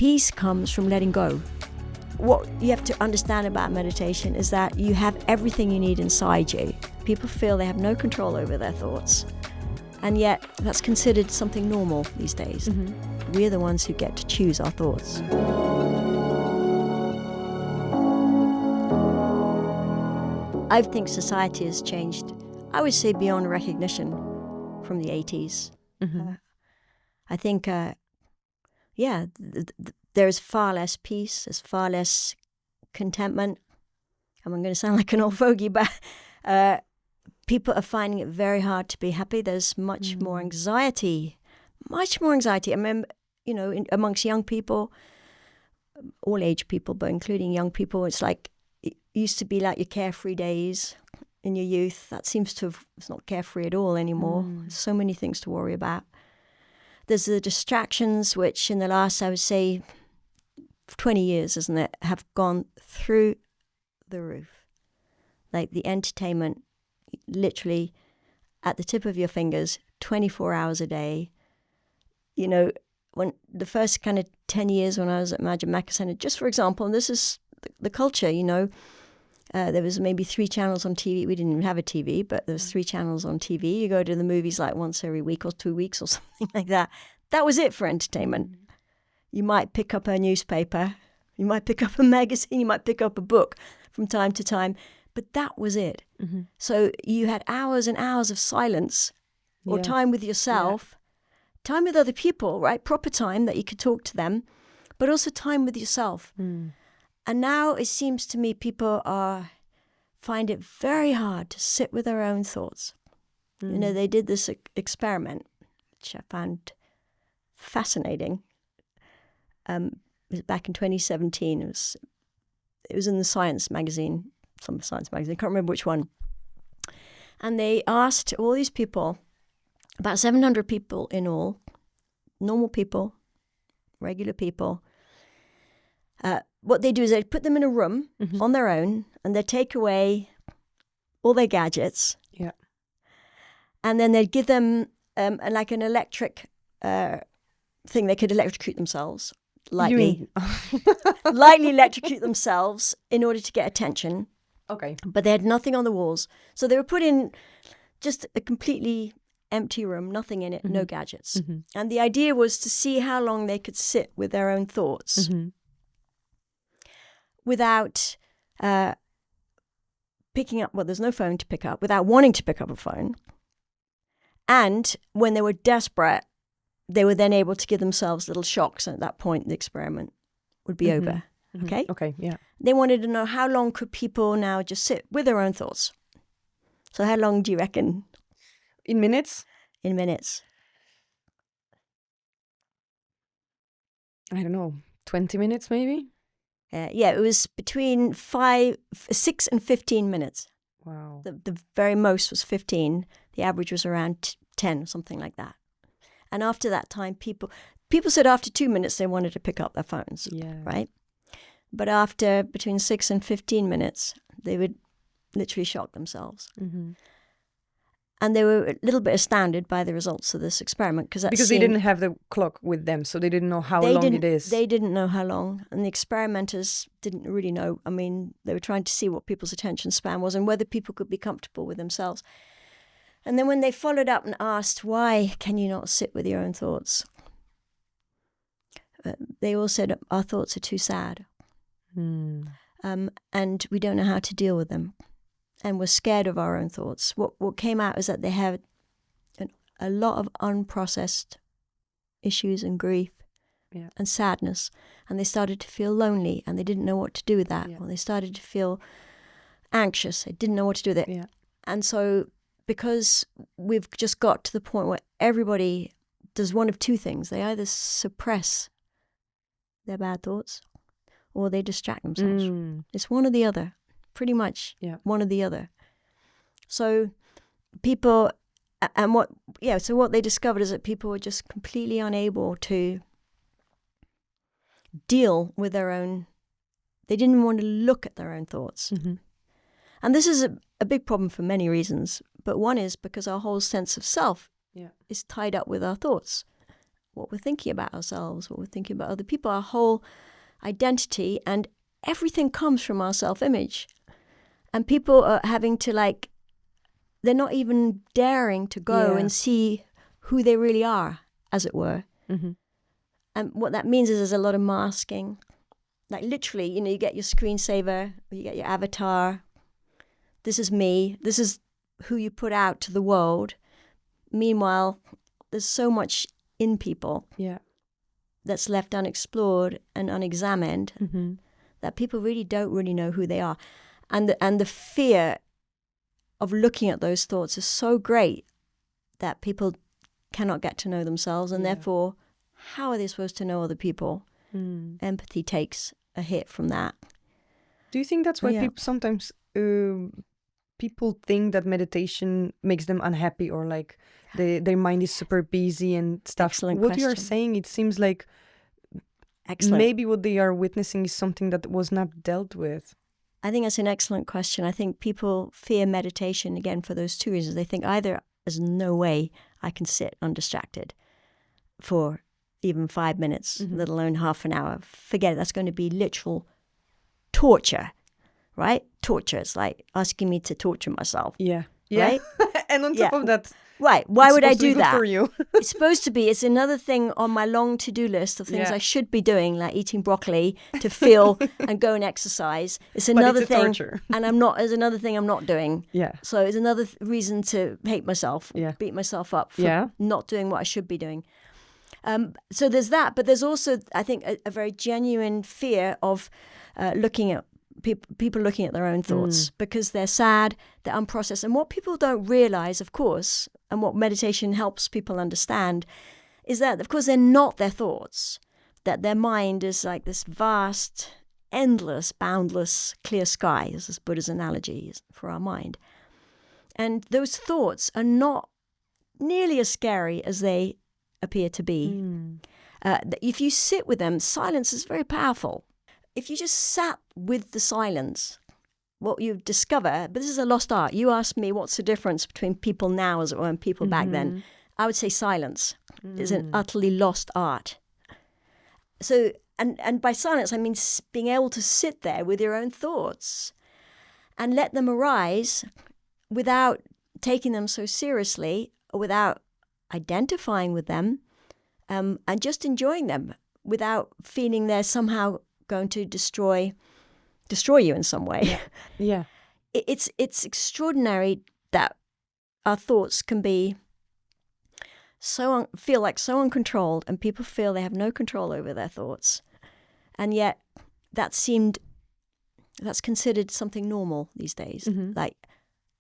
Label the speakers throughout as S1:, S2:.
S1: Peace comes from letting go. What you have to understand about meditation is that you have everything you need inside you. People feel they have no control over their thoughts, and yet that's considered something normal these days. We're the ones who get to choose our thoughts. I think society has changed, I would say, beyond recognition from the 80s. I think, there's far less peace, there's far less contentment. I'm going to sound like an old fogey, but people are finding it very hard to be happy. There's much more anxiety, much more anxiety. I remember, amongst young people, all age people, but including young people, it's like, it used to be like your carefree days in your youth. That seems to have, it's not carefree at all anymore. There's so many things to worry about. There's the distractions, which in the last, I would say, 20 years, isn't it, have gone through the roof. Like the entertainment, literally at the tip of your fingers, 24 hours a day. When the first kind of 10 years when I was at Major Macca Center, just for example, and this is the culture, there was maybe 3 channels on TV. We didn't even have a TV, but there was 3 channels on TV. You go to the movies like once every week or 2 weeks or something like that. That was it for entertainment. You might pick up a newspaper, you might pick up a magazine, you might pick up a book from time to time, but that was it. So you had hours and hours of silence or time with yourself, time with other people, right? Proper time that you could talk to them, but also time with yourself. And now it seems to me people find it very hard to sit with their own thoughts. They did this experiment, which I found fascinating. It was back in 2017. It was in the Science magazine, some science magazine, I can't remember which one. And they asked all these people, about 700 people in all, normal people, regular people, what they do is they put them in a room on their own, and they take away all their gadgets. And then they'd give them like an electric thing. They could electrocute themselves, lightly electrocute themselves in order to get attention.
S2: Okay.
S1: But they had nothing on the walls. So they were put in just a completely empty room, nothing in it, no gadgets. And the idea was to see how long they could sit with their own thoughts. Without picking up, there's no phone to pick up, without wanting to pick up a phone. And when they were desperate, they were then able to give themselves little shocks. And at that point, the experiment would be over. Okay?
S2: Okay, yeah.
S1: They wanted to know how long could people now just sit with their own thoughts. So how long do you reckon?
S2: In minutes?
S1: In minutes.
S2: I don't know, 20 minutes maybe?
S1: It was between 6 and 15 minutes.
S2: Wow.
S1: The very most was 15. The average was around 10 or something like that. And after that time, people said after 2 minutes they wanted to pick up their phones, right? But after between 6 and 15 minutes, they would literally shock themselves. And they were a little bit astounded by the results of this experiment.
S2: Because they didn't have the clock with them, so they didn't know how long it is.
S1: They didn't know how long, and the experimenters didn't really know. I mean, they were trying to see what people's attention span was and whether people could be comfortable with themselves. And then when they followed up and asked, why can you not sit with your own thoughts? They all said, our thoughts are too sad. And we don't know how to deal with them. And we're scared of our own thoughts. What came out is that they had a lot of unprocessed issues and grief and sadness. And they started to feel lonely, and they didn't know what to do with that. Or they started to feel anxious. They didn't know what to do with it. And so because we've just got to the point where everybody does one of two things. They either suppress their bad thoughts or they distract themselves. It's one or the other. Pretty much one or the other. So people, so what they discovered is that people were just completely unable to deal with their own, they didn't want to look at their own thoughts. And this is a big problem for many reasons, but one is because our whole sense of self is tied up with our thoughts. what we're thinking about ourselves, what we're thinking about other people, our whole identity, and everything comes from our self-image. And people are having to they're not even daring to go and see who they really are, as it were.
S2: Mm-hmm.
S1: And what that means is there's a lot of masking. Like literally, you get your screensaver, you get your avatar. This is me. This is who you put out to the world. Meanwhile, there's so much in people that's left unexplored and unexamined that people really don't really know who they are. And the fear of looking at those thoughts is so great that people cannot get to know themselves, and therefore, how are they supposed to know other people? Empathy takes a hit from that.
S2: Do you think that's why people sometimes people think that meditation makes them unhappy, or like their mind is super busy and stuff?
S1: Excellent
S2: what
S1: question.
S2: you are saying, it seems like maybe what they are witnessing is something that was not dealt with.
S1: I think that's an excellent question. I think people fear meditation, again, for those two reasons. They think either there's no way I can sit undistracted for even 5 minutes, let alone half an hour. Forget it. That's going to be literal torture, right? Torture. It's like asking me to torture myself.
S2: Yeah.
S1: Right?
S2: And on top of that,
S1: right. Why would I do that?
S2: For you.
S1: It's supposed to be. It's another thing on my long to-do list of things I should be doing, like eating broccoli to feel and go and exercise. It's another thing,
S2: torture.
S1: and I'm not. There's another thing I'm not doing.
S2: Yeah.
S1: So it's another reason to hate myself, beat myself up for not doing what I should be doing. So there's that, but there's also, I think, a very genuine fear of looking at people looking at their own thoughts because they're sad, they're unprocessed. And what people don't realize, of course, and what meditation helps people understand, is that, of course, they're not their thoughts, that their mind is like this vast, endless, boundless, clear sky, as is Buddha's analogy for our mind. And those thoughts are not nearly as scary as they appear to be. If you sit with them, silence is very powerful. If you just sat with the silence, what you discover, but this is a lost art. You asked me what's the difference between people now, as it were, and people back then. I would say silence is an utterly lost art. So, and by silence, I mean being able to sit there with your own thoughts and let them arise without taking them so seriously, or without identifying with them, and just enjoying them without feeling they're somehow going to destroy you in some way.
S2: Yeah.
S1: It's extraordinary that our thoughts can be feel like so uncontrolled, and people feel they have no control over their thoughts, and yet that's considered something normal these days. Like,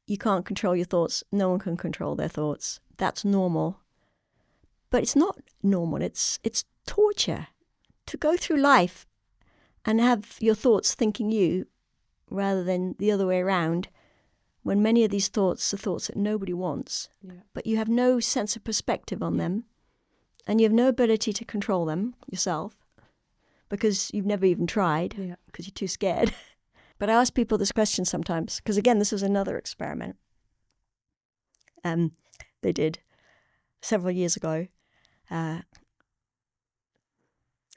S1: you can't control your thoughts, no one can control their thoughts. That's normal. But it's not normal. It's torture to go through life and have your thoughts thinking you rather than the other way around, when many of these thoughts are thoughts that nobody wants, but you have no sense of perspective on them, and you have no ability to control them yourself because you've never even tried, because you're too scared. But I ask people this question sometimes, because again, this was another experiment they did several years ago.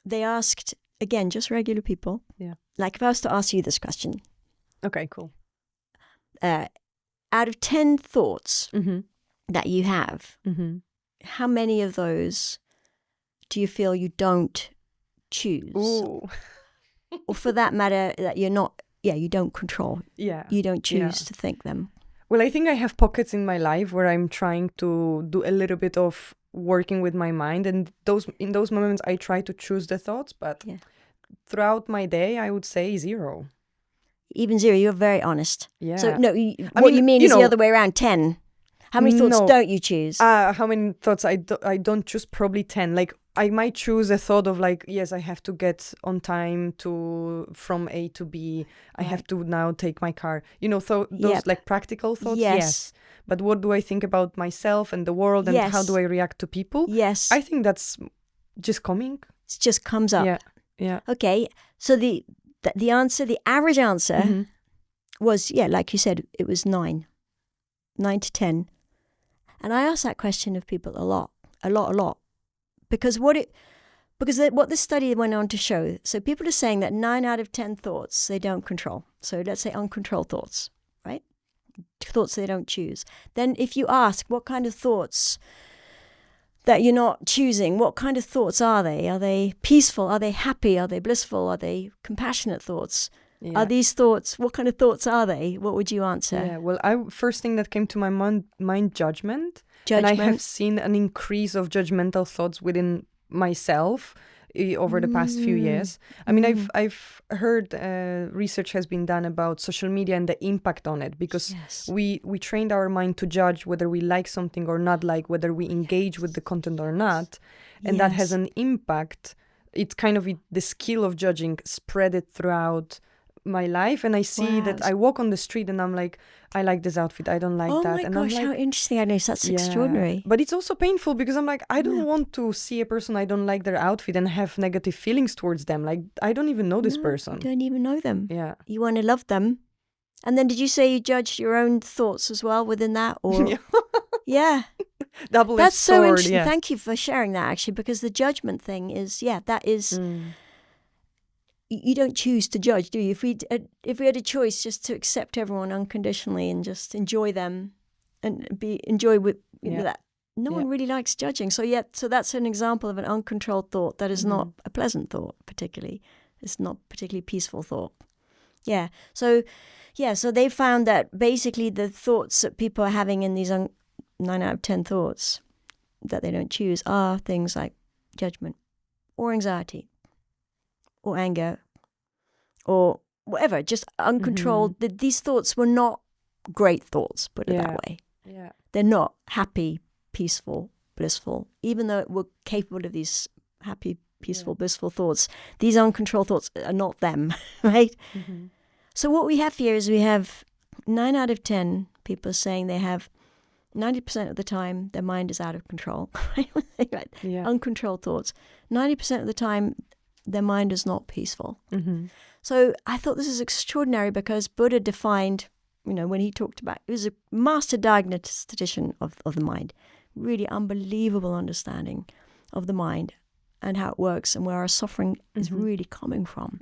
S1: They asked, again, just regular people. Like if I was to ask you this question.
S2: Okay, cool.
S1: Out of 10 thoughts that you have, how many of those do you feel you don't choose?
S2: Ooh.
S1: Or for that matter, that you're not, you don't control. You don't choose to think them.
S2: Well, I think I have pockets in my life where I'm trying to do a little bit of working with my mind, and in those moments I try to choose the thoughts, but throughout my day I would say 0.
S1: Even 0, you're very honest.
S2: Yeah.
S1: So no, what you mean is the other way around, 10. How many thoughts don't you choose?
S2: How many thoughts I don't choose? Probably 10. Like, I might choose a thought of like, yes, I have to get on time from A to B. I have to now take my car. Those like practical thoughts. Yes. But what do I think about myself and the world, and how do I react to people?
S1: Yes.
S2: I think that's just coming.
S1: It just comes up.
S2: Yeah.
S1: Okay. So the answer, the average answer was, like you said, it was 9 to 10. And I ask that question of people a lot, Because what this study went on to show, so people are saying that 9 out of 10 thoughts they don't control. So let's say uncontrolled thoughts, right? Thoughts they don't choose. Then if you ask what kind of thoughts that you're not choosing, what kind of thoughts are they? Are they peaceful? Are they happy? Are they blissful? Are they compassionate thoughts? Yeah. Are these thoughts, what kind of thoughts are they? What would you answer?
S2: Yeah, well, first thing that came to my mind, judgment. And I have seen an increase of judgmental thoughts within myself over the past few years. I mean, I've heard research has been done about social media and the impact on it, because we trained our mind to judge whether we like something or not like, whether we engage with the content or not. And that has an impact. It's kind of the skill of judging spread it throughout my life, and I see that I walk on the street and I'm like, I like this outfit, I don't like that.
S1: Oh my gosh, how interesting. I know, that's extraordinary.
S2: But it's also painful because I'm like, I don't want to see a person I don't like their outfit and have negative feelings towards them. Like, I don't even know this person.
S1: You don't even know them.
S2: Yeah.
S1: You want to love them. And then did you say you judged your own thoughts as well within that? Or yeah.
S2: Double-edged
S1: That's so
S2: sword,
S1: interesting.
S2: yeah.
S1: Thank you for sharing that, actually, because the judgment thing is, that is... You don't choose to judge, do you? If we had a choice just to accept everyone unconditionally and just enjoy them and enjoy with that, no one really likes judging. So that's an example of an uncontrolled thought that is not a pleasant thought, particularly. It's not particularly peaceful thought. Yeah. So they found that basically the thoughts that people are having in these 9 out of 10 thoughts that they don't choose are things like judgment or anxiety or anger, or whatever, just uncontrolled. These thoughts were not great thoughts, put it that way.
S2: Yeah.
S1: They're not happy, peaceful, blissful. Even though we're capable of these happy, peaceful, blissful thoughts, these uncontrolled thoughts are not them, right? So what we have here is we have 9 out of 10 people saying they have 90% of the time their mind is out of control, right? Uncontrolled thoughts. 90% of the time their mind is not peaceful. So I thought this is extraordinary because Buddha defined, when he talked about, he was a master diagnostician of the mind, really unbelievable understanding of the mind and how it works and where our suffering is really coming from.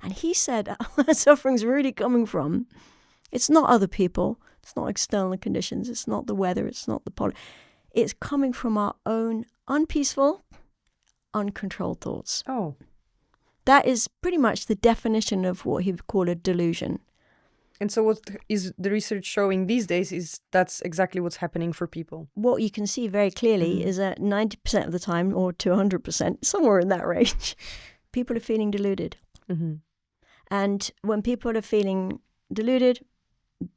S1: And he said, our suffering's really coming from, it's not other people, it's not external conditions, it's not the weather, it's not the it's coming from our own unpeaceful, uncontrolled thoughts.
S2: Oh.
S1: That is pretty much the definition of what he would call a delusion.
S2: And so what is the research showing these days is that's exactly what's happening for people.
S1: What you can see very clearly is that 90% of the time, or to 100%, somewhere in that range, people are feeling deluded. And when people are feeling deluded,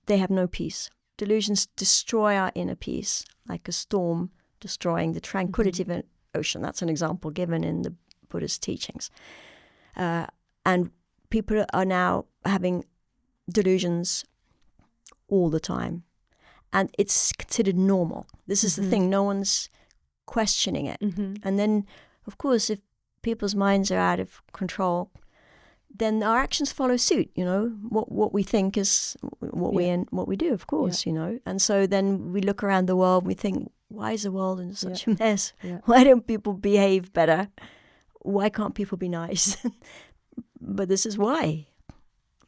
S1: they have no peace. Delusions destroy our inner peace, like a storm destroying the tranquility of an ocean. That's an example given in the Buddhist teachings. And people are now having delusions all the time. And it's considered normal. This is the thing. No one's questioning it. And then, of course, if people's minds are out of control, then our actions follow suit. What we think is what we do, of course, And so then we look around the world and we think, why is the world in such a mess? Why don't people behave better? Why can't people be nice? But this is why.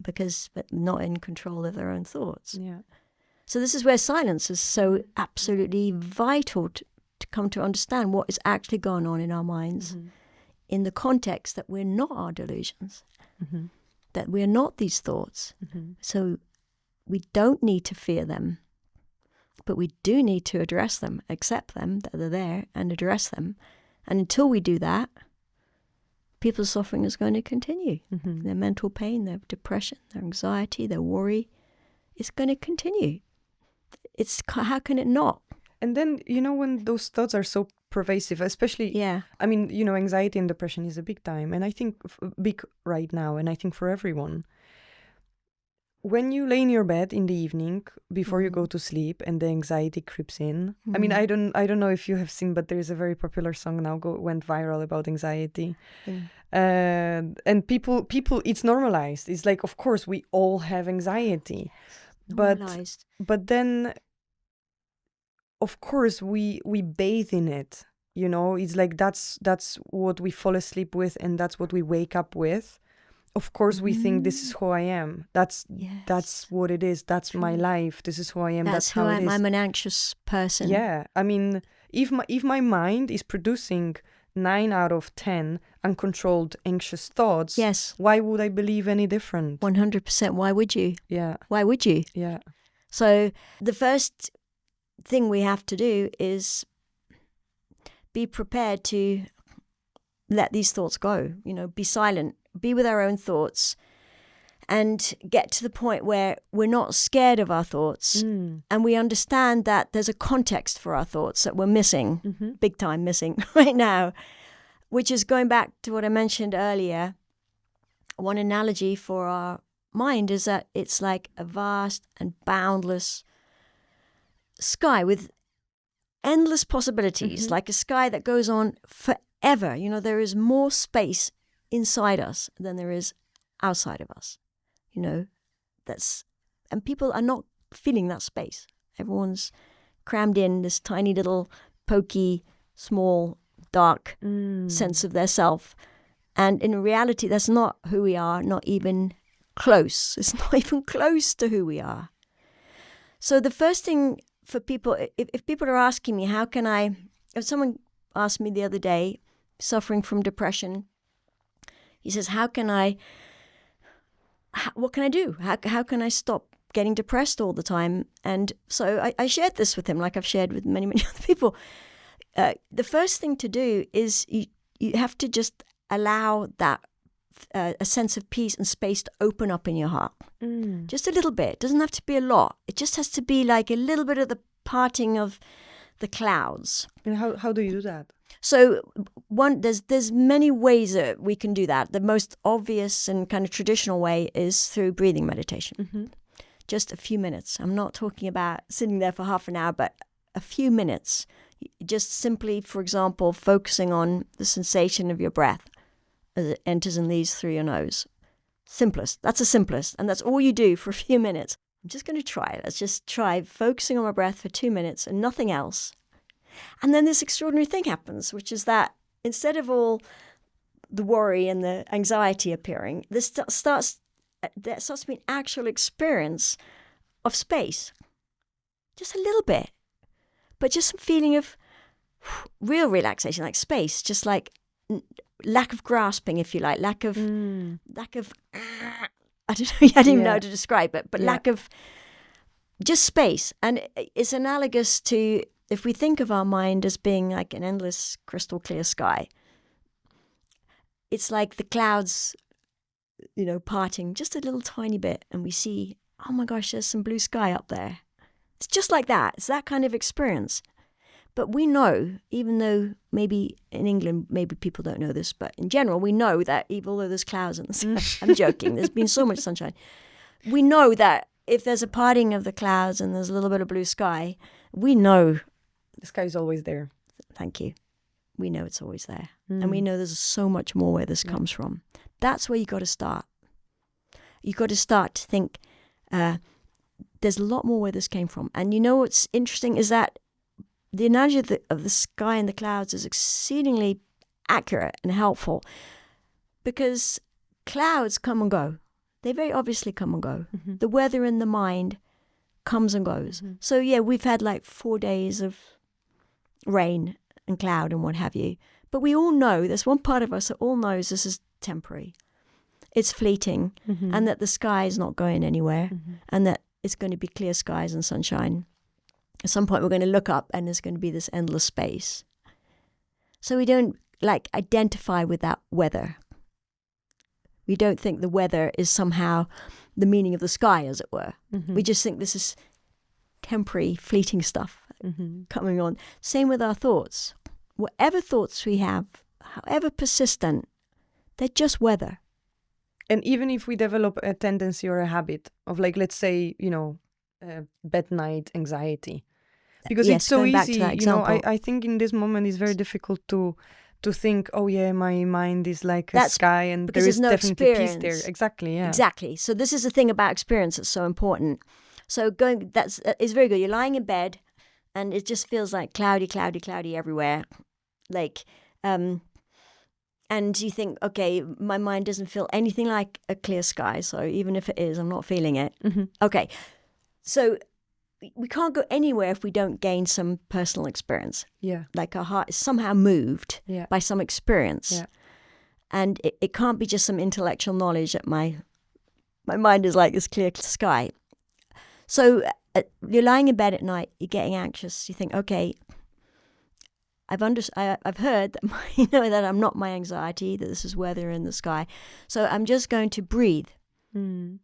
S1: Because but not in control of their own thoughts. So this is where silence is so absolutely vital to come to understand what is actually going on in our minds in the context that we're not our delusions, that we're not these thoughts. So we don't need to fear them, but we do need to address them, accept them, that they're there, and address them. And until we do that, people's suffering is going to continue. Their mental pain, their depression, their anxiety, their worry, it's going to continue. How can it not?
S2: And then, when those thoughts are so pervasive, especially, I mean, anxiety and depression is a big time. And I think big right now. And I think for everyone, when you lay in your bed in the evening before you go to sleep and the anxiety creeps in, I mean, I don't know if you have seen, but there is a very popular song now went viral about anxiety, and people, it's normalized. It's like, of course, we all have anxiety, but then, of course, we bathe in it. You know, it's like that's what we fall asleep with, and that's what we wake up with. Of course, we think this is who I am. That's what it is. That's my life. This is who I am. That's how it is.
S1: I'm an anxious person.
S2: Yeah, I mean, if my mind is producing 9 out of 10 uncontrolled anxious thoughts,
S1: yes,
S2: why would I believe any different?
S1: 100%. Why would you?
S2: Yeah.
S1: Why would you?
S2: Yeah.
S1: So the first thing we have to do is be prepared to let these thoughts go, you know, be silent, be with our own thoughts, and get to the point where we're not scared of our thoughts, and we understand that there's a context for our thoughts that we're missing, big time missing right now, which is going back to what I mentioned earlier. One analogy for our mind is that it's like a vast and boundless sky with endless possibilities, like a sky that goes on forever. You know, there is more space inside us than there is outside of us. You know, and people are not feeling that space. Everyone's crammed in this tiny little pokey, small, dark sense of their self. And in reality, that's not who we are, not even close. It's not even close to who we are. So the first thing for people, if people are asking me, if someone asked me the other day, suffering from depression, he says, what can I do? How can I stop getting depressed all the time? And so I shared this with him, like I've shared with many, many other people. The first thing to do is you have to just allow that a sense of peace and space to open up in your heart. Just a little bit. It doesn't have to be a lot. It just has to be like a little bit of the parting of the clouds.
S2: And how do you do that?
S1: So there's many ways that we can do that. The most obvious and kind of traditional way is through breathing meditation. Just a few minutes. I'm not talking about sitting there for half an hour, but a few minutes. Just simply, for example, focusing on the sensation of your breath as it enters and leaves through your nose. Simplest. That's the simplest. And that's all you do for a few minutes. I'm just going to try it. Let's just try focusing on my breath for 2 minutes and nothing else. And then this extraordinary thing happens, which is that instead of all the worry and the anxiety appearing, there starts to be an actual experience of space. Just a little bit. But just some feeling of real relaxation, like space, just like lack of grasping, if you like, lack of I don't know, I don't even know how to describe it, but lack of just space. And it's analogous to, if we think of our mind as being like an endless crystal clear sky, it's like the clouds, you know, parting just a little tiny bit, and we see, oh my gosh, there's some blue sky up there. It's just like that. It's that kind of experience. But we know, even though maybe in England, maybe people don't know this, but in general, we know that although there's clouds in the sky, I'm joking, there's been so much sunshine. We know that if there's a parting of the clouds and there's a little bit of blue sky, we know.
S2: The sky is always there.
S1: Thank you. We know it's always there. And we know there's so much more where this comes from. That's where you got to start. You got to start to think, there's a lot more where this came from. And you know what's interesting is that the analogy of the sky and the clouds is exceedingly accurate and helpful, because clouds come and go. They very obviously come and go. The weather in the mind comes and goes. So yeah, we've had like 4 days of rain and cloud and what have you. But we all know, there's one part of us that all knows this is temporary. It's fleeting, and that the sky is not going anywhere, and that it's going to be clear skies and sunshine. At some point we're going to look up and there's going to be this endless space. So we don't like identify with that weather. We don't think the weather is somehow the meaning of the sky, as it were. We just think this is temporary, fleeting stuff coming on. Same with our thoughts. Whatever thoughts we have, however persistent, they're just weather.
S2: And even if we develop a tendency or a habit of, like, let's say, you know, bad night anxiety, because it's so easy, you know, I think in this moment it's very difficult to think, oh yeah, my mind is like a sky and there is definitely peace there. Exactly, yeah.
S1: Exactly. So this is the thing about experience that's so important. So it's very good. You're lying in bed and it just feels like cloudy, cloudy, cloudy everywhere. Like, and you think, okay, my mind doesn't feel anything like a clear sky. So even if it is, I'm not feeling it. Okay. So we can't go anywhere if we don't gain some personal experience.
S2: Yeah.
S1: Like our heart is somehow moved by some experience.
S2: Yeah.
S1: And it can't be just some intellectual knowledge that my mind is like this clear sky. So you're lying in bed at night, you're getting anxious, you think, okay, I've heard that that I'm not my anxiety, that this is weather in the sky. So I'm just going to breathe. I'm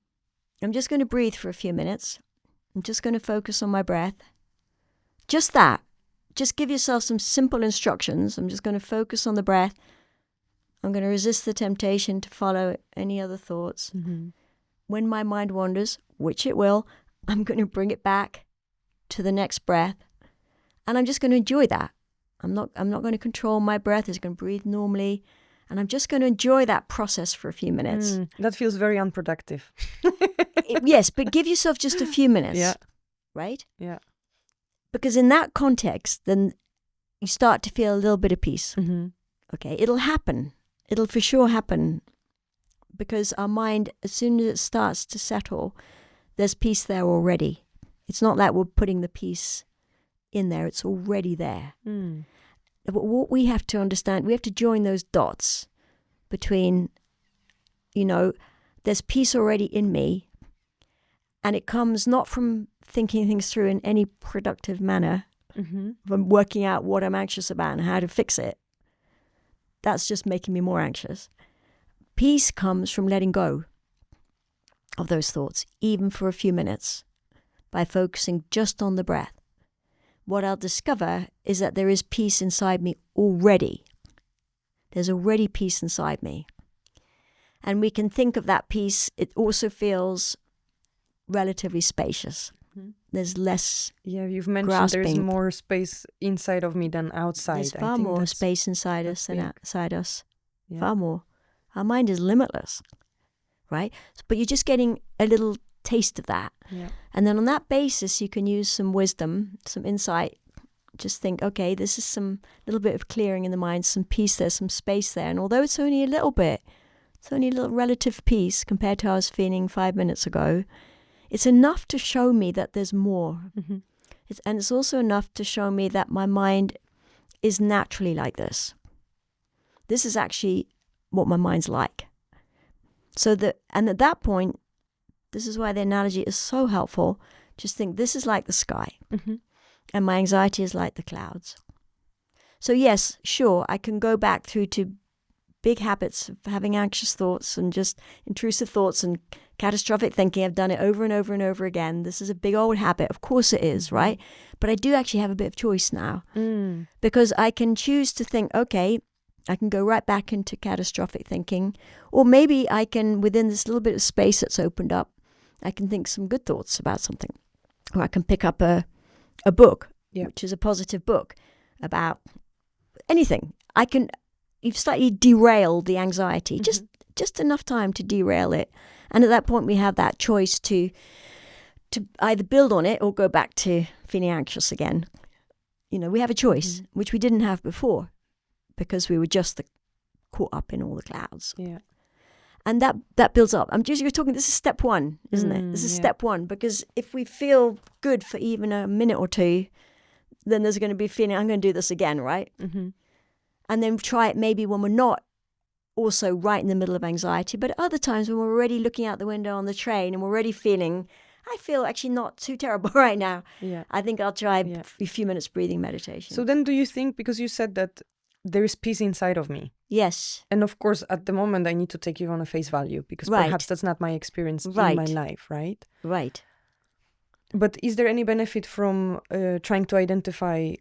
S1: just going to breathe for a few minutes. I'm just going to focus on my breath. Just that. Just give yourself some simple instructions. I'm just going to focus on the breath. I'm going to resist the temptation to follow any other thoughts. When my mind wanders, which it will, I'm going to bring it back to the next breath. And I'm just going to enjoy that. I'm not going to control my breath. I'm just going to breathe normally. And I'm just going to enjoy that process for a few minutes.
S2: That feels very unproductive.
S1: Yes, but give yourself just a few minutes.
S2: Yeah.
S1: Right?
S2: Yeah.
S1: Because in that context, then you start to feel a little bit of peace. Okay, it'll happen. It'll for sure happen. Because our mind, as soon as it starts to settle, there's peace there already. It's not like we're putting the peace in there. It's already there. But what we have to understand, we have to join those dots between, there's peace already in me, and it comes not from thinking things through in any productive manner, from working out what I'm anxious about and how to fix it. That's just making me more anxious. Peace comes from letting go of those thoughts, even for a few minutes, by focusing just on the breath. What I'll discover is that there is peace inside me already. There's already peace inside me. And we can think of that peace, it also feels relatively spacious. There's less
S2: you've mentioned
S1: grasping.
S2: There's more space inside of me than outside.
S1: There's far more space inside us than outside us. Far more. Our mind is limitless, right? But you're just getting a little taste of that. And then on that basis, you can use some wisdom, some insight. Just think, okay, this is some little bit of clearing in the mind, some peace there, some space there. And although it's only a little bit, it's only a little relative peace compared to how I was feeling 5 minutes ago, it's enough to show me that there's more. And it's also enough to show me that my mind is naturally like this. This is actually what my mind's like. And at that point, this is why the analogy is so helpful. Just think, this is like the sky. And my anxiety is like the clouds. So yes, sure, I can go back through to big habits of having anxious thoughts and just intrusive thoughts and catastrophic thinking. I've done it over and over and over again. This is a big old habit. Of course it is, right? But I do actually have a bit of choice now. Because I can choose to think, okay, I can go right back into catastrophic thinking. Or maybe I can, within this little bit of space that's opened up, I can think some good thoughts about something. Or I can pick up a book, which is a positive book about anything. You've slightly derailed the anxiety, just enough time to derail it. And at that point, we have that choice to either build on it or go back to feeling anxious again. We have a choice, which we didn't have before, because we were just caught up in all the clouds. And that builds up. You're talking, this is step one, isn't it? This is step one, because if we feel good for even a minute or two, then there's going to be a feeling, I'm going to do this again, right? And then try it maybe when we're not also right in the middle of anxiety, but at other times when we're already looking out the window on the train and we're already feeling, I feel actually not too terrible right now. I think I'll try a few minutes breathing meditation.
S2: So then do you think, because you said that there is peace inside of me.
S1: Yes.
S2: And of course, at the moment, I need to take you on a face value, because perhaps that's not my experience in my life, right?
S1: Right.
S2: But is there any benefit from trying to identify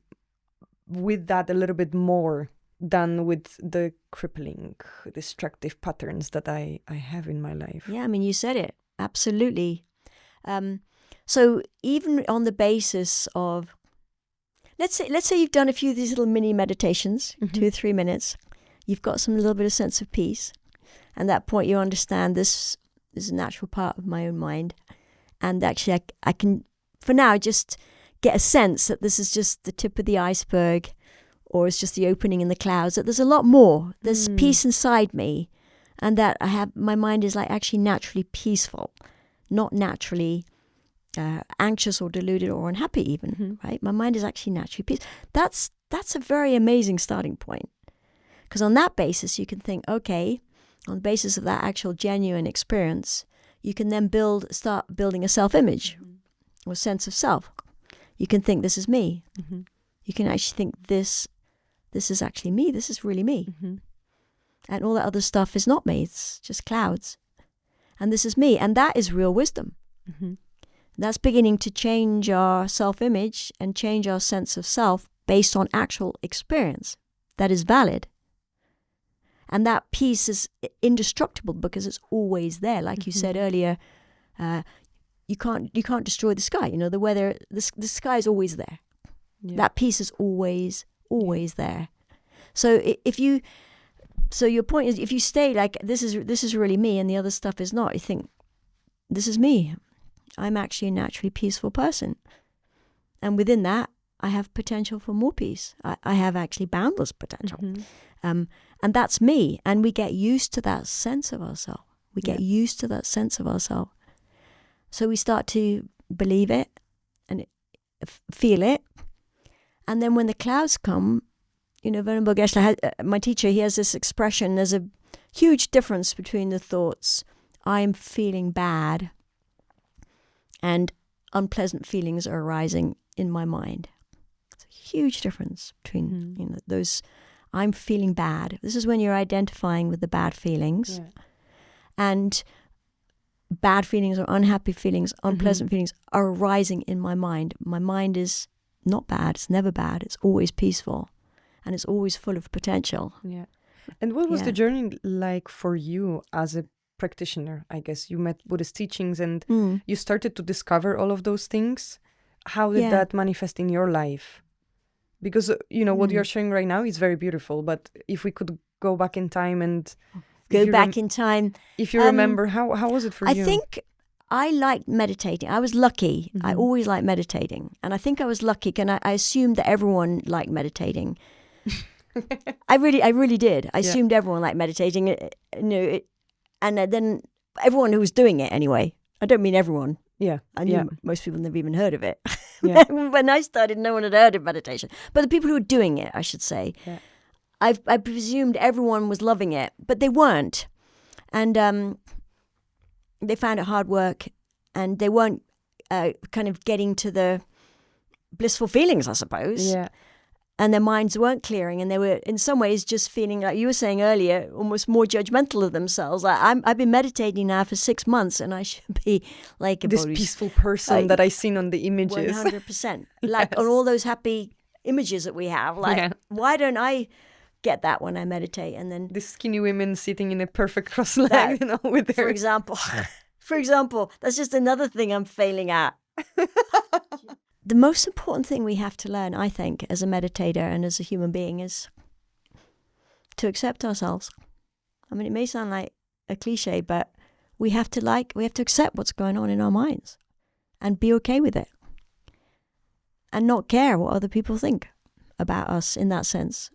S2: with that a little bit more than with the crippling, destructive patterns that I have in my life?
S1: Yeah, I mean, you said it. Absolutely. So even on the basis of, let's say you've done a few of these little mini meditations, 2 or 3 minutes, you've got some little bit of sense of peace. And at that point you understand this is a natural part of my own mind. And actually I can, for now, just get a sense that this is just the tip of the iceberg, or it's just the opening in the clouds, that there's a lot more. There's peace inside me, and that my mind is like actually naturally peaceful, not naturally anxious or deluded or unhappy even, right? My mind is actually naturally peaceful. That's a very amazing starting point. Because on that basis, you can think, okay, on the basis of that actual genuine experience, you can then start building a self-image or sense of self. You can think, this is me. You can actually think, this is actually me. This is really me. And all that other stuff is not me. It's just clouds. And this is me. And that is real wisdom. That's beginning to change our self-image and change our sense of self based on actual experience that is valid. And that peace is indestructible because it's always there. Like you said earlier, you can't destroy the sky. You know, the weather, the sky is always there. Yeah. That peace is always there. So your point is, if you stay like this is really me and the other stuff is not, you think, this is me. I'm actually a naturally peaceful person. And within that, I have potential for more peace. I have actually boundless potential. And that's me. And we get used to that sense of ourselves. So we start to believe it and feel it. And then when the clouds come, you know, Venerable Geshe, my teacher, he has this expression, there's a huge difference between the thoughts, I'm feeling bad, and unpleasant feelings are arising in my mind. It's a huge difference between you know, those, I'm feeling bad. This is when you're identifying with the bad feelings. Yeah. And bad feelings or unhappy feelings, unpleasant feelings are arising in my mind. My mind is not bad. It's never bad. It's always peaceful. And it's always full of potential. Yeah.
S2: And what was the journey like for you as a practitioner? I guess you met Buddhist teachings and you started to discover all of those things. How did that manifest in your life? Because, you know, what you're sharing right now is very beautiful. But if we could go back in time and... If you remember, how was it for you?
S1: I think I liked meditating. I was lucky. I always liked meditating. And I think I was lucky. And I assumed that everyone liked meditating. I really did. I assumed everyone liked meditating. You know, and then everyone who was doing it anyway. I don't mean everyone. Yeah. I knew most people never even heard of it. Yeah. When I started, no one had heard of meditation. But the people who were doing it, I should say, I presumed everyone was loving it, but they weren't. And they found it hard work, and they weren't kind of getting to the blissful feelings, I suppose. Yeah. And their minds weren't clearing, and they were in some ways just feeling, like you were saying earlier, almost more judgmental of themselves. I've been meditating now for 6 months, and I should be like
S2: this peaceful person that I've seen on the images.
S1: 100%. Like on all those happy images that we have. Like, why don't I get that when I meditate? And then
S2: the skinny women sitting in a perfect cross leg, you know, with their...
S1: For example, that's just another thing I'm failing at. The most important thing we have to learn, I think, as a meditator and as a human being is to accept ourselves. I mean, it may sound like a cliche, but we have to accept what's going on in our minds and be okay with it and not care what other people think about us in that sense.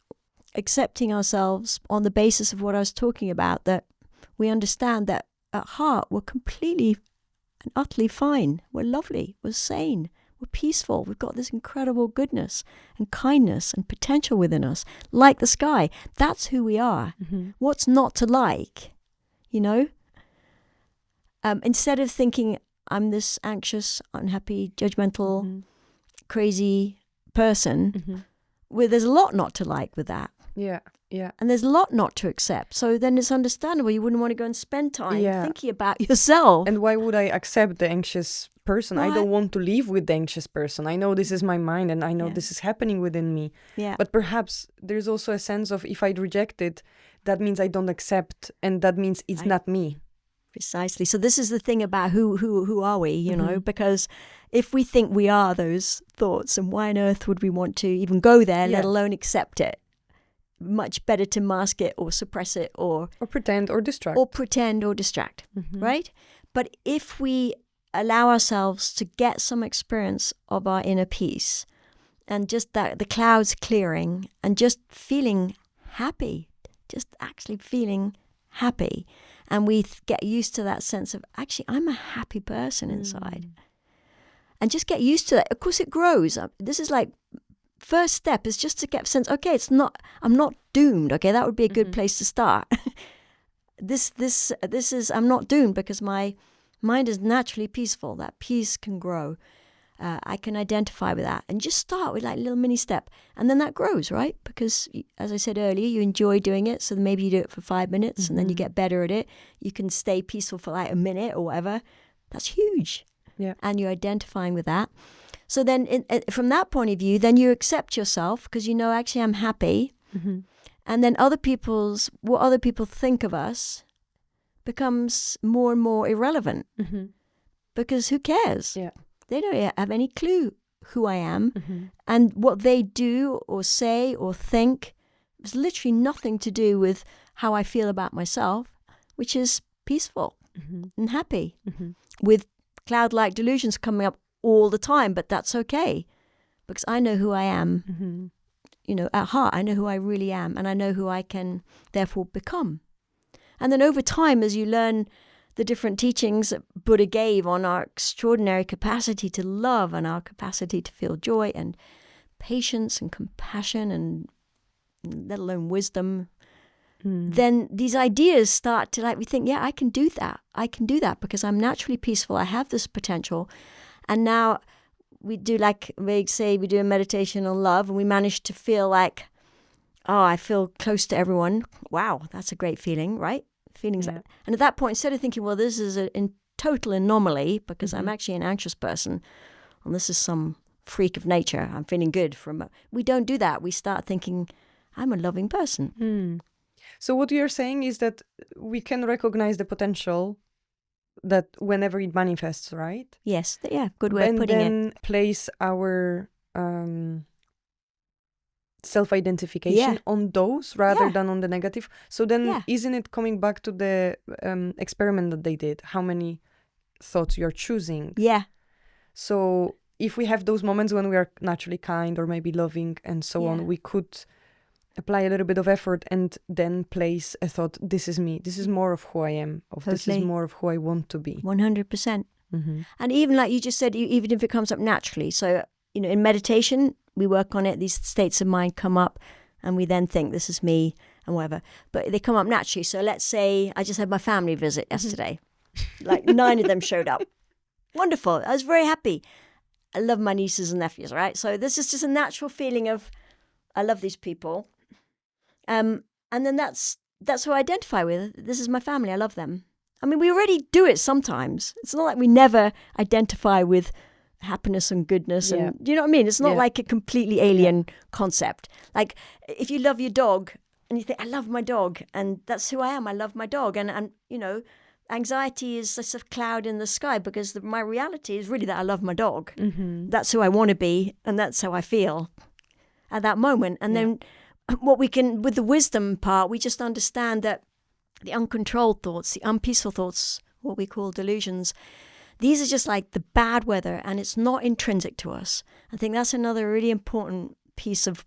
S1: Accepting ourselves on the basis of what I was talking about, that we understand that at heart we're completely and utterly fine. We're lovely. We're sane. We're peaceful. We've got this incredible goodness and kindness and potential within us, like the sky. That's who we are. What's not to like, you know? Instead of thinking I'm this anxious, unhappy, judgmental, crazy person, there's a lot not to like with that. Yeah. And there's a lot not to accept. So then it's understandable you wouldn't want to go and spend time thinking about yourself.
S2: And why would I accept the anxious person? I don't want to live with the anxious person. I know this is my mind and I know this is happening within me. Yeah. But perhaps there's also a sense of, if I reject it, that means I don't accept, and that means it's not me.
S1: Precisely. So this is the thing about who are we, you know, because if we think we are those thoughts, and why on earth would we want to even go there, let alone accept it? Much better to mask it or suppress it or
S2: pretend or distract.
S1: Right? But if we allow ourselves to get some experience of our inner peace and just that the clouds clearing and just feeling happy, just actually feeling happy. And we get used to that sense of, actually, I'm a happy person inside. And just get used to that. Of course, it grows. This is like, first step is just to get a sense, okay, I'm not doomed. Okay, that would be a good place to start. This is, I'm not doomed because my mind is naturally peaceful. That peace can grow. I can identify with that and just start with like a little mini step. And then that grows, right? Because as I said earlier, you enjoy doing it. So maybe you do it for 5 minutes and then you get better at it. You can stay peaceful for like a minute or whatever. That's huge.
S2: Yeah.
S1: And you're identifying with that. So then from that point of view, then you accept yourself because you know, actually, I'm happy. And then what other people think of us becomes more and more irrelevant because who cares?
S2: Yeah.
S1: They don't have any clue who I am. And what they do or say or think has literally nothing to do with how I feel about myself, which is peaceful and happy with cloud-like delusions coming up all the time. But that's okay because I know who I am. You know, at heart, I know who I really am and I know who I can therefore become. And then over time, as you learn the different teachings that Buddha gave on our extraordinary capacity to love and our capacity to feel joy and patience and compassion and let alone wisdom, then these ideas start to we think, yeah, I can do that. I can do that because I'm naturally peaceful. I have this potential. And now we do we do a meditation on love and we manage to feel like, oh, I feel close to everyone. Wow, that's a great feeling, right? Feelings like that. And at that point, instead of thinking, well, this is a total anomaly because I'm actually an anxious person and this is some freak of nature, I'm feeling good. We don't do that. We start thinking, I'm a loving person.
S2: So what you're saying is that we can recognize the potential that whenever it manifests, right?
S1: Yes. Yeah, good way of putting it.
S2: And then place our self-identification on those rather than on the negative. So then isn't it coming back to the experiment that they did? How many thoughts you're choosing?
S1: Yeah.
S2: So if we have those moments when we are naturally kind or maybe loving and so on, we could apply a little bit of effort and then place a thought, this is me. This is more of who I am. This is more of who I want to be.
S1: 100%. And even like you just said, even if it comes up naturally. So, you know, in meditation, we work on it. These states of mind come up and we then think this is me and whatever. But they come up naturally. So let's say I just had my family visit yesterday. Like 9 of them showed up. Wonderful. I was very happy. I love my nieces and nephews, right? So this is just a natural feeling of I love these people. And then that's who I identify with. This is my family. I love them. I mean, we already do it sometimes. It's not like we never identify with happiness and goodness. And do you know what I mean? It's not like a completely alien concept. Like if you love your dog and you think, I love my dog and that's who I am. I love my dog. And you know, anxiety is a sort of cloud in the sky because my reality is really that I love my dog. That's who I want to be. And that's how I feel at that moment. And then what we can, with the wisdom part, we just understand that the uncontrolled thoughts, the unpeaceful thoughts, what we call delusions, these are just like the bad weather and it's not intrinsic to us. I think that's another really important piece of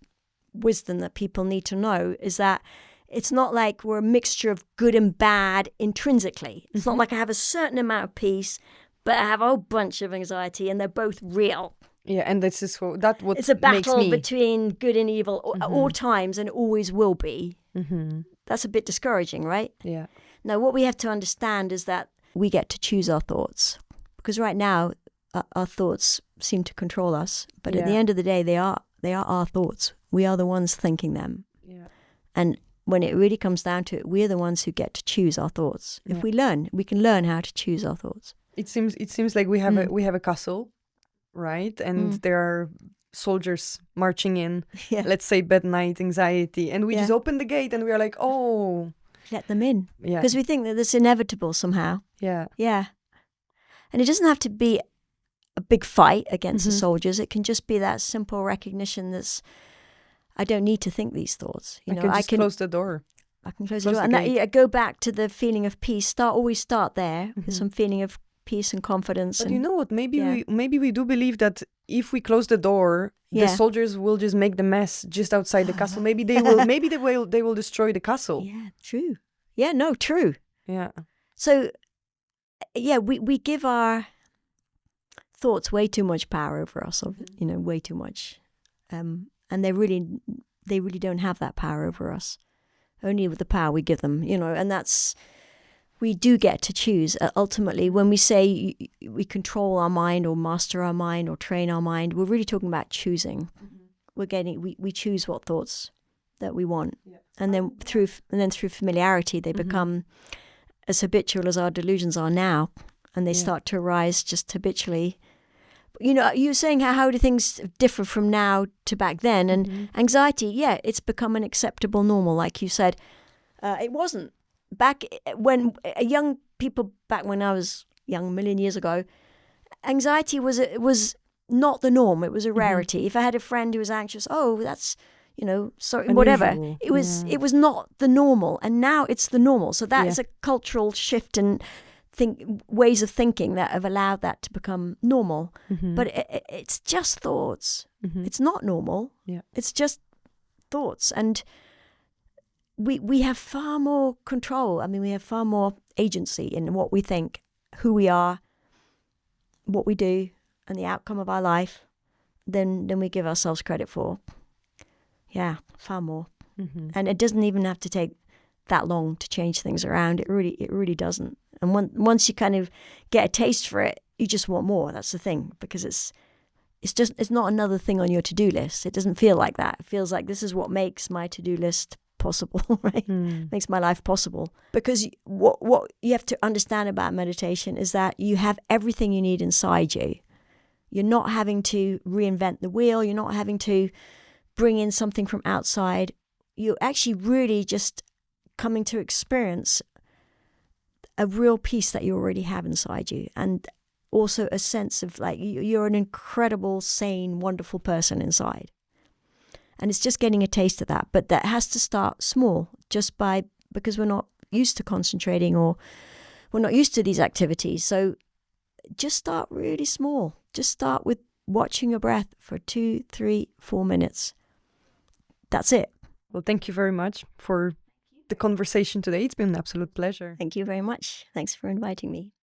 S1: wisdom that people need to know is that it's not like we're a mixture of good and bad intrinsically. It's not like I have a certain amount of peace, but I have a whole bunch of anxiety and they're both real.
S2: Yeah, and this is what
S1: it's a battle between good and evil at all times and it always will be. That's a bit discouraging, right?
S2: Yeah.
S1: Now, what we have to understand is that we get to choose our thoughts because right now our thoughts seem to control us. But at the end of the day, they are our thoughts. We are the ones thinking them.
S2: Yeah.
S1: And when it really comes down to it, we're the ones who get to choose our thoughts. If we can learn how to choose our thoughts.
S2: It seems like we have a castle, right? And there are soldiers marching in, let's say bad night anxiety, and we just open the gate and we are like, oh,
S1: let them in, because we think that it's inevitable somehow. And it doesn't have to be a big fight against the soldiers. It can just be that simple recognition that's I don't need to think these thoughts.
S2: I can close the door.
S1: I can close the door, and I go back to the feeling of peace. Always start there with some feeling of peace and confidence.
S2: But you know what? Maybe we do believe that if we close the door, the soldiers will just make the mess just outside the castle. Maybe they will destroy the castle.
S1: Yeah, true. Yeah, no, true.
S2: Yeah.
S1: So, we give our thoughts way too much power over us, way too much. And they really don't have that power over us. Only with the power we give them, and that's, we do get to choose. Ultimately, when we say we control our mind or master our mind or train our mind, we're really talking about choosing. We choose what thoughts that we want. Yeah. And then through familiarity, they become as habitual as our delusions are now, and they start to arise just habitually. You're saying how do things differ from now to back then? And anxiety, it's become an acceptable normal, like you said. It wasn't. Back when back when I was young, a million years ago, anxiety was not the norm. It was a rarity. If I had a friend who was anxious, that's, sorry,
S2: unusual.
S1: Whatever. It was not the normal, and now it's the normal. So that is a cultural shift in ways of thinking that have allowed that to become normal. But it's just thoughts. It's not normal. Yeah. It's just thoughts, and we have far more control. I mean, we have far more agency in what we think, who we are, what we do, and the outcome of our life than we give ourselves credit for. Yeah, far more. And it doesn't even have to take that long to change things around. It really doesn't. And once you kind of get a taste for it, you just want more. That's the thing, because it's not another thing on your to-do list. It doesn't feel like that. It feels like this is what makes my to-do list possible, right? Makes my life possible. Because what you have to understand about meditation is that you have everything you need inside you. You're not having to reinvent the wheel. You're not having to bring in something from outside. You're actually really just coming to experience a real peace that you already have inside you, and also a sense of like you're an incredible, sane, wonderful person inside. And it's just getting a taste of that. But that has to start small, because we're not used to concentrating, or we're not used to these activities. So just start really small. Just start with watching your breath for 2, 3, 4 minutes. That's it.
S2: Well, thank you very much for the conversation today. It's been an absolute pleasure.
S1: Thank you very much. Thanks for inviting me.